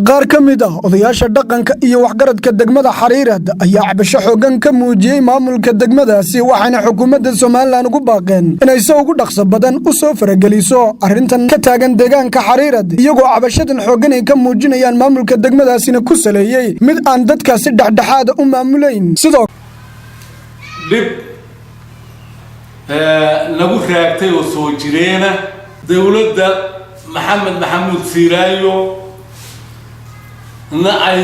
qaar ka mid ah odayaasha dhaqanka iyo waxgaradka degmada Xariirad ayaa cabasho xoogan ka muujiyay maamulka degmadaasi waxaana xukuumadda Soomaaliland ugu baaqeen inay soo ugu dhaqso badan u soo farageliso arrintan ka taagan deegaanka Xariirad iyagoo cabashadan xoogan ay ka muujinayaan maamulka degmadaasina ku saleeyay mid aan dadkaasi dhaxdhaxaad u maamulayn sidoo dib nagu raagtay oo soo jireena dawladda maxamuud Siiraayo na ay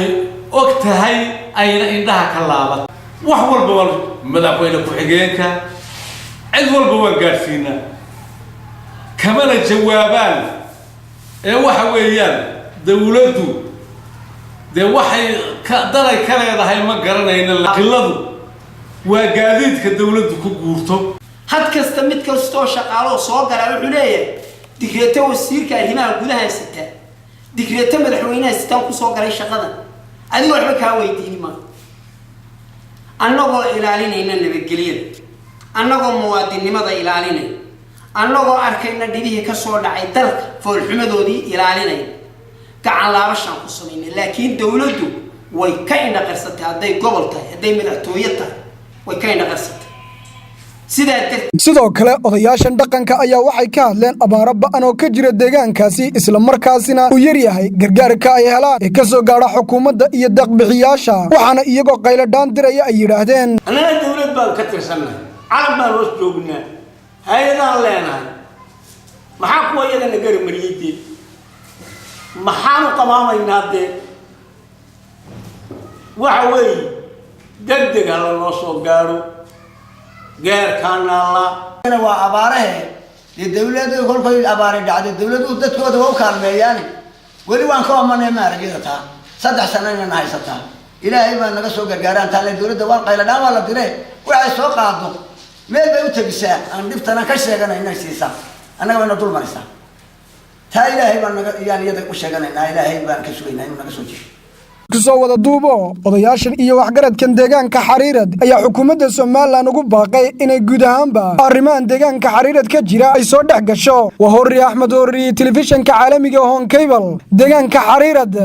ogtahay ayna indhaha ka laaban wax walba wal madaxweyne ku xigeenka cid walba waa gaarsiina kamana jawaabaan waxa weeyaan dawladdu waxay ka dalay ka leedahay ma garanayna qilladu waa gaadiidka dawladdu ku guurto had kasta mid kastoo shaqaalo soo galay wuxuu leeyahay digreeto wasiirka arrimaha gudaha sita digreeto madaxweynaha sita ku soo galay shaqada adiga waxba ka weydiin ma annagoo ilaalinayna nabadgelyada annagoo muwaadinimada ilaalinay annagoo arkayna dhibihii ka soo dhacay dalka foolxumadoodii ilaalinay gacan laabashan ku sameeyay laakiin dawladdu way ka indhaqarsatay haday gobol tahay haday madaxtooyo tahay way ka indhaqarsatay sidoo kale odayaashan dhaqanka ayaa waxay ka hadleen abaaro ba'an oo ka jira deegaankaasi isla markaasina uu yar yahay gargaarka ay helaan ee ka soo gaara xukuumadda iyo deeq-bixiyaasha waxaana iyagoo qaylo dhaan diraya ay yiraahdeen annaga dawlad baan ka tirsannahay calan baan hoos joognaa hay'adaan leenahay maxaa kuwa iyagana garamariyey maxaanu qamaamaynaa dee waxa weeye degdeg ha loo soo gaaro gaarkaanala waa abaarahe dawladdu kolkay abaar dhacday dawladdu dadkooda waa kaalmeeyaan wali waan ka amanay maaragida taa 3 sano inaan haysataa ilaahay baa naga soo gargaaraan taa dawladda waan qayladaan waa la diray waxay soo qaado meel bay u tagisaa aan dhiftana ka sheeganayna siisa anaga wana dul maraysaa taa ilaahay baa naga iyada u sheeganayna ilaahay baan ka sugaynaa inuu naga soo jeeyo kusoo wada duubo odayaashan iyo waxgaradkan deegaanka Xariirad ayaa xukuumadda Soomaaliland ugu baaqay inay guud ahaanba arrimahan deegaanka Xariirad ka jira ay soo dhex gasho waa Hori Axmed Hori telefishinka caalamiga Hon Cable deegaanka Xariirad